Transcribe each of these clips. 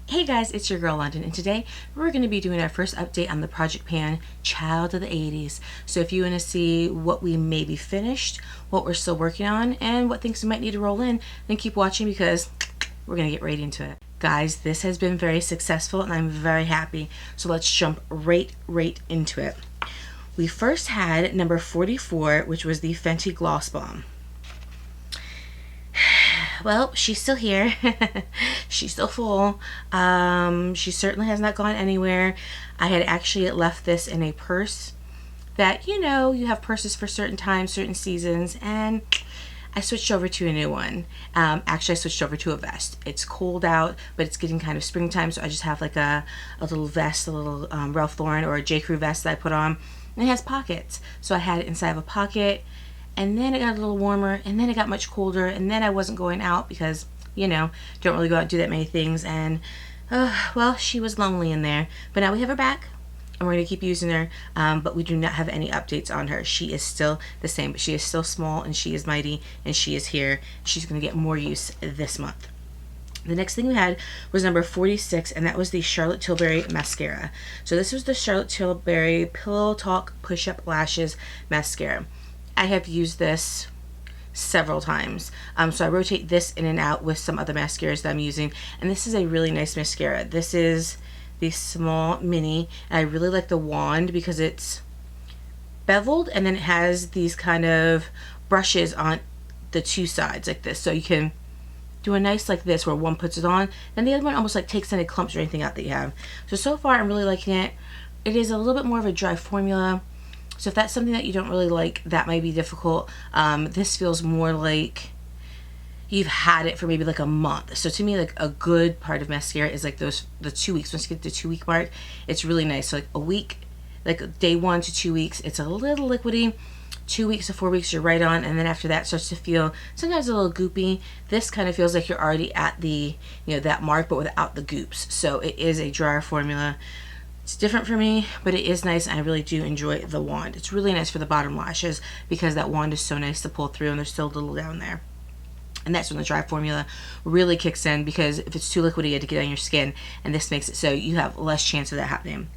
Hey guys, it's your girl Londyn, and today we're going to be doing our first update on the Project Pan Child of the 80s. So if you want to see what we maybe finished, what we're still working on, and what things we might need to roll in, then keep watching because we're going to get right into it. Guys, this has been very successful and I'm very happy. So let's jump right into it. We first had number 44, which was the Fenty Gloss Bomb. Well, she's still here. She's still full. She certainly has not gone anywhere. I had actually left this in a purse that, you know, you have purses for certain times, certain seasons, and I switched over to a new one. Actually, I switched over to a vest. It's cold out, but it's getting kind of springtime, so I just have like a little vest, a little Ralph Lauren or a J. Crew vest that I put on, and it has pockets. So I had it inside of a pocket. And then it got a little warmer, and then it got much colder, and then I wasn't going out because, you know, don't really go out and do that many things, and, well, she was lonely in there. But now we have her back, and we're going to keep using her, but we do not have any updates on her. She is still the same, but she is still small, and she is mighty, and she is here. She's going to get more use this month. The next thing we had was number 46, and that was the Charlotte Tilbury Mascara. So this was the Charlotte Tilbury Pillow Talk Push-Up Lashes Mascara. I have used this several times. So I rotate this in and out with some other mascaras that I'm using. And this is a really nice mascara. This is the small mini. And I really like the wand because it's beveled and then it has these kind of brushes on the two sides like this. So you can do a nice like this where one puts it on and the other one almost like takes any clumps or anything out that you have. So far I'm really liking it. It is a little bit more of a dry formula. So if that's something that you don't really like, that might be difficult. This feels more like you've had it for maybe like a month. So to me, like a good part of mascara is like the 2 weeks. Once you get to the 2 week mark, it's really nice. So like a week, like day 1 to 2 weeks, it's a little liquidy. 2 weeks to 4 weeks, you're right on. And then after that, it starts to feel sometimes a little goopy. This kind of feels like you're already at the, you know, that mark, but without the goops. So it is a drier formula. It's different for me, but it is nice. I really do enjoy the wand. It's really nice for the bottom lashes because that wand is so nice to pull through and there's still a little down there. And that's when the dry formula really kicks in because if it's too liquidy, you have to get on your skin, and this makes it so you have less chance of that happening.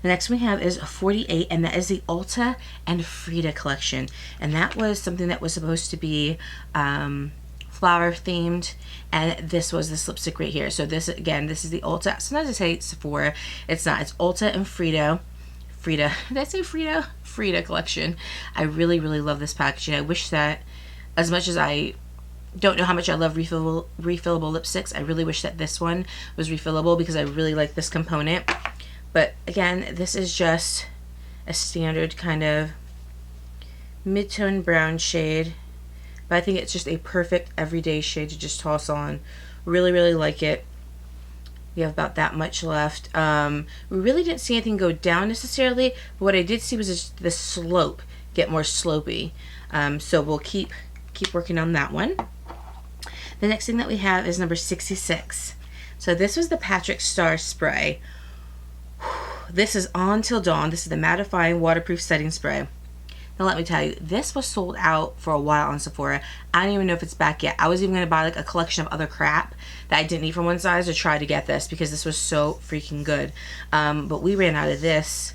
The next one we have is 48, and that is the Ulta and Frida collection. And that was something that was supposed to be flower themed, and this was this lipstick right here. So this, again, this is the Ulta. Sometimes I say Sephora. It's not. It's Ulta and Frida. Did I say Frida? Frida collection. I really love this packaging. I wish that, as much as I don't know how much I love refillable lipsticks, I really wish that this one was refillable because I really like this component. But again, this is just a standard kind of mid-tone brown shade. But I think it's just a perfect everyday shade to just toss on. Really like it. We have about that much left. We really didn't see anything go down necessarily, but what I did see was just the slope get more slopey. So we'll keep working on that one. The next thing that we have is number 66. So this was the Patrick Star Spray. This is On Till Dawn. This is the mattifying waterproof setting spray. Now let me tell you, this was sold out for a while on Sephora. I don't even know if it's back yet. I was even going to buy like a collection of other crap that I didn't need from one size to try to get this because this was so freaking good. But we ran out of this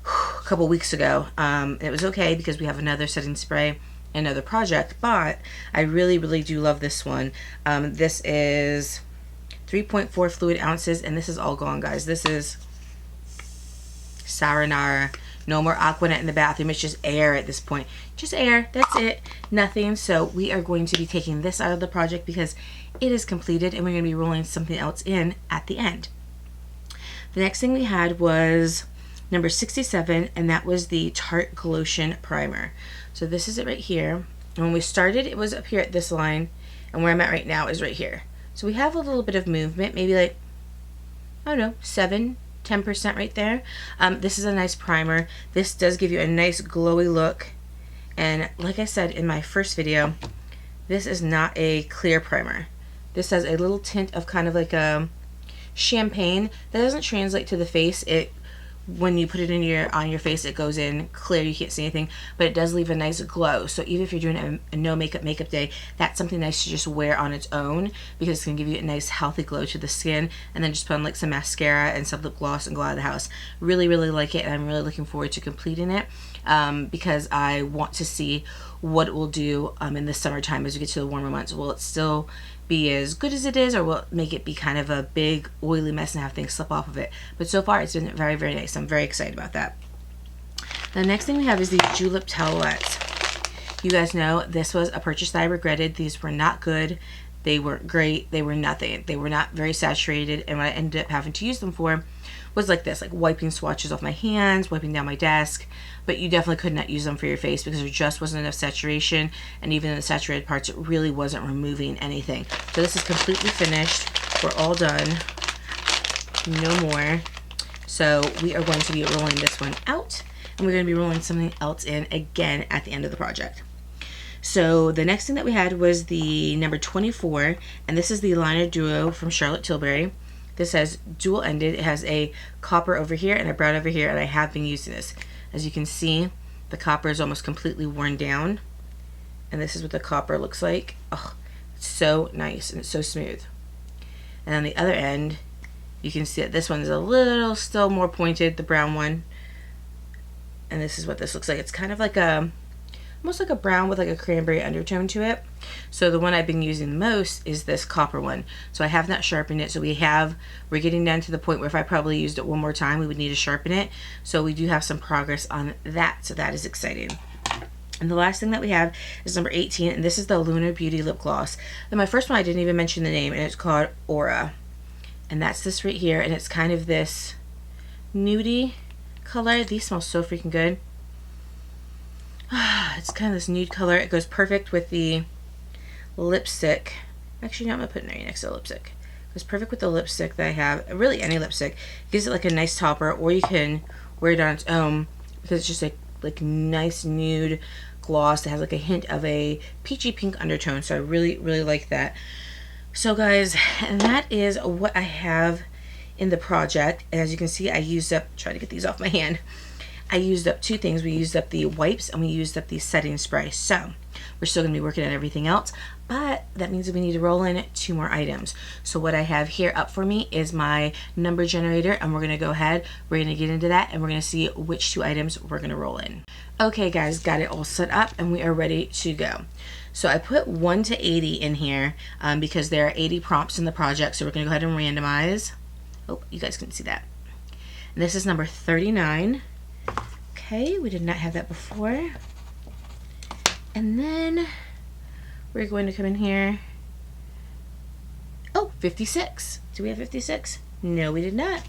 a couple weeks ago. It was okay because we have another setting spray, another project, but I really do love this one. This is 3.4 fluid ounces, and this is all gone, guys. This is Saranara. No more Aquanet in the bathroom. It's just air at this point. Just air. That's it. Nothing. So we are going to be taking this out of the project because it is completed, and we're going to be rolling something else in at the end. The next thing we had was number 67, and that was the Tarte Glotion Primer. So this is it right here. And when we started, it was up here at this line, and where I'm at right now is right here. So we have a little bit of movement, maybe like, I don't know, 10% right there. This is a nice primer. This does give you a nice glowy look, and like I said in my first video, this is not a clear primer. This has a little tint of kind of like a champagne that doesn't translate to the face. It when you put it in on your face, it goes in clear, you can't see anything, but it does leave a nice glow. So even if you're doing a no makeup day, that's something nice to just wear on its own, because it's gonna give you a nice healthy glow to the skin. And then just put on like some mascara and some lip gloss and go out of the house. Really like it, and I'm really looking forward to completing it, because I want to see what it will do in the summertime as we get to the warmer months. Will it still be as good as it is, or will it make it be kind of a big oily mess and have things slip off of it? But so far it's been very nice. I'm very excited about that. The next thing we have is these julep towelettes. You guys know this was a purchase that I regretted. These were not good. They weren't great. They were nothing. They were not very saturated, and what I ended up having to use them for was like this, like wiping swatches off my hands, wiping down my desk. But you definitely could not use them for your face because there just wasn't enough saturation, and even in the saturated parts it really wasn't removing anything. So this is completely finished. We're all done. No more. So we are going to be rolling this one out, and we're going to be rolling something else in again at the end of the project. So the next thing that we had was the number 24, and this is the liner duo from Charlotte Tilbury. This has dual ended. It has a copper over here and a brown over here, and I have been using this. As you can see, the copper is almost completely worn down, and this is what the copper looks like. Oh, it's so nice and it's so smooth. And on the other end, you can see that this one is a little still more pointed, the brown one. And this is what this looks like. It's kind of like almost like a brown with like a cranberry undertone to it. So the one I've been using the most is this copper one. So I have not sharpened it. So we're getting down to the point where if I probably used it one more time, we would need to sharpen it. So we do have some progress on that. So that is exciting. And the last thing that we have is number 18, and this is the Luna Beauty lip gloss. And my first one, I didn't even mention the name, and it's called Aura. And that's this right here, and it's kind of this nudie color. These smell so freaking good. It's kind of this nude color. It goes perfect with the lipstick. Actually, no, I'm going to put it right next to the lipstick. It goes perfect with the lipstick that I have. Really, any lipstick. It gives it like a nice topper, or you can wear it on its own because it's just like nice nude gloss that has like a hint of a peachy pink undertone. So I really like that. So guys, and that is what I have in the project. And as you can see, I used up, try to get these off my hand. I used up two things. We used up the wipes and we used up the setting spray. So we're still going to be working on everything else, but that means that we need to roll in 2 more items. So what I have here up for me is my number generator, and we're going to go ahead, we're going to get into that, and we're going to see which 2 items we're going to roll in. Okay guys, got it all set up and we are ready to go. So I put 1 to 80 in here because there are 80 prompts in the project, so we're going to go ahead and randomize. Oh, you guys can see that. And this is number 39. Okay, we did not have that before. And then we're going to come in here. Oh, 56. Do we have 56? No, we did not.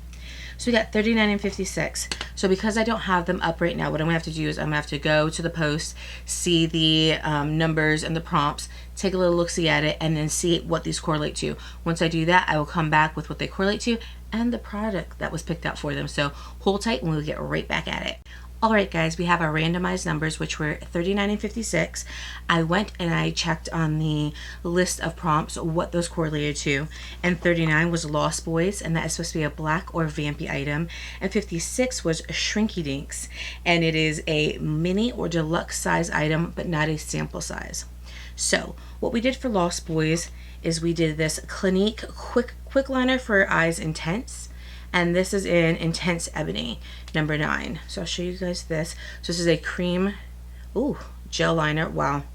So we got 39 and 56. So because I don't have them up right now, what I'm gonna have to do is I'm gonna have to go to the post, see the numbers and the prompts, take a little look-see at it, and then see what these correlate to. Once I do that, I will come back with what they correlate to and the product that was picked out for them. So hold tight and we'll get right back at it. Alright guys, we have our randomized numbers, which were 39 and 56. I went and I checked on the list of prompts what those correlated to, and 39 was Lost Boys, and that is supposed to be a black or vampy item, and 56 was Shrinky Dinks, and it is a mini or deluxe size item, but not a sample size. So what we did for Lost Boys is we did this Clinique quick liner for eyes intense, and this is in Intense Ebony, number 9. So I'll show you guys this. So this is a cream, gel liner. Wow,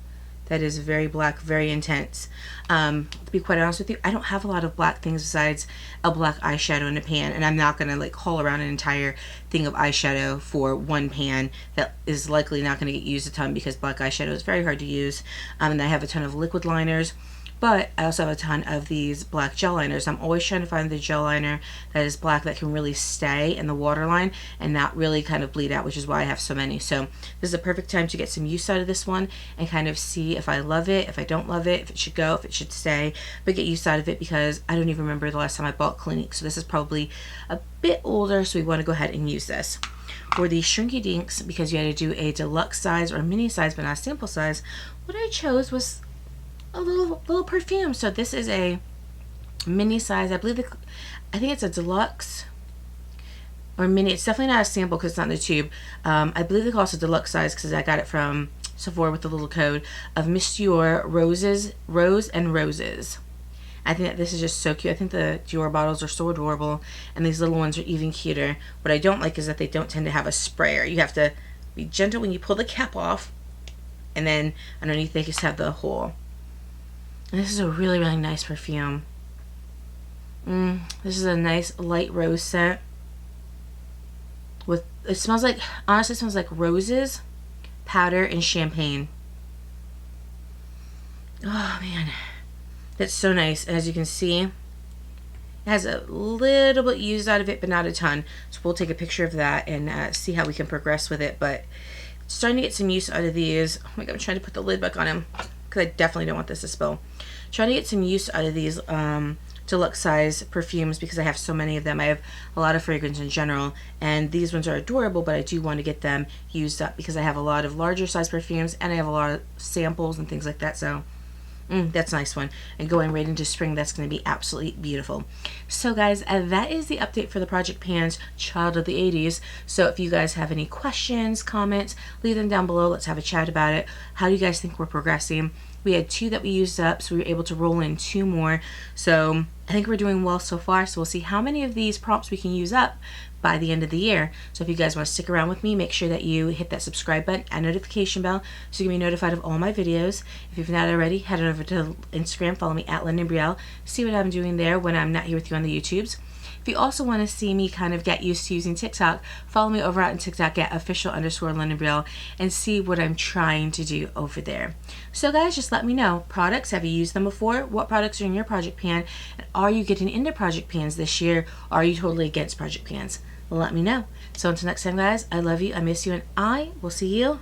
that is very black, very intense. To be quite honest with you, I don't have a lot of black things besides a black eyeshadow in a pan, and I'm not gonna like haul around an entire thing of eyeshadow for one pan that is likely not gonna get used a ton because black eyeshadow is very hard to use. And I have a ton of liquid liners. But I also have a ton of these black gel liners. I'm always trying to find the gel liner that is black that can really stay in the waterline and not really kind of bleed out, which is why I have so many. So this is a perfect time to get some use out of this one and kind of see if I love it, if I don't love it, if it should go, if it should stay, but get use out of it because I don't even remember the last time I bought Clinique. So this is probably a bit older, so we want to go ahead and use this. For the Shrinky Dinks, because you had to do a deluxe size or mini size but not a sample size, what I chose was a little perfume. So this is a mini size. I think it's a deluxe. or mini. It's definitely not a sample because it's not in the tube. I believe they call it a deluxe size because I got it from Sephora with the little code of Monsieur Roses, Rose and Roses. I think that this is just so cute. I think the Dior bottles are so adorable, and these little ones are even cuter. What I don't like is that they don't tend to have a sprayer. You have to be gentle when you pull the cap off, and then underneath they just have the hole. And this is a really, really nice perfume. This is a nice light rose scent. It smells like, honestly, it smells like roses, powder, and champagne. Oh man, that's so nice. And as you can see, it has a little bit used out of it, but not a ton. So we'll take a picture of that and see how we can progress with it. But starting to get some use out of these. Oh my god, I'm trying to put the lid back on him because I definitely don't want this to spill. Trying to get some use out of these deluxe size perfumes because I have so many of them. I have a lot of fragrance in general, and these ones are adorable, but I do want to get them used up because I have a lot of larger size perfumes and I have a lot of samples and things like that. So that's a nice one. And going right into spring, that's going to be absolutely beautiful. So guys, that is the update for the Project Pans Child of the 80s. So if you guys have any questions, comments, leave them down below. Let's have a chat about it. How do you guys think we're progressing? We had 2 that we used up, so we were able to roll in 2 more. So I think we're doing well so far. So we'll see how many of these prompts we can use up by the end of the year. So if you guys want to stick around with me, make sure that you hit that subscribe button and notification bell so you can be notified of all my videos. If you've not already, head over to Instagram, follow me at Londyn. See what I'm doing there when I'm not here with you on the YouTubes. If you also want to see me kind of get used to using TikTok, follow me over on TikTok at official_Londyn and see what I'm trying to do over there. So guys, just let me know. Products, have you used them before? What products are in your Project Pan? And are you getting into Project Pans this year? Or are you totally against Project Pans? Let me know. So until next time guys, I love you, I miss you, and I will see you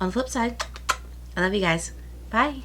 on the flip side. I love you guys. Bye.